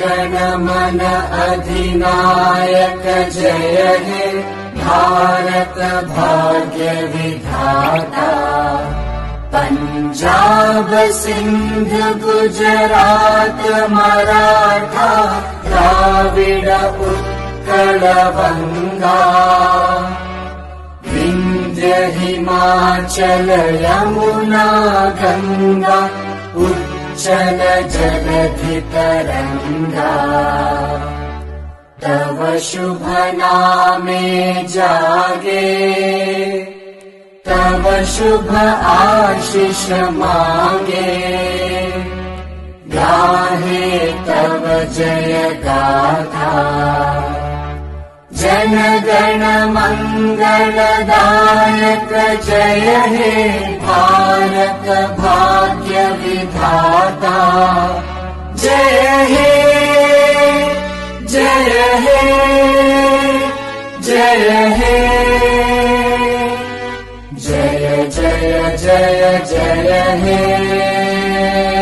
गण मन अधिनायक जय हे भारत भाग्य विधाता। पंजाब सिंध गुजरात मराठा द्राविड उत्कल बंगा। विंध्य हिमाचल यमुना गंगा उच्चल जलधि तरंगा। तव शुभ नामे जागे तव शुभ आशीष मांगे। गाहे तव जय गाथा जन गण मंगलदायक जय हे भारत भाग्य विधाता। जय हे जय हे जय हे जय जय जय जय हे।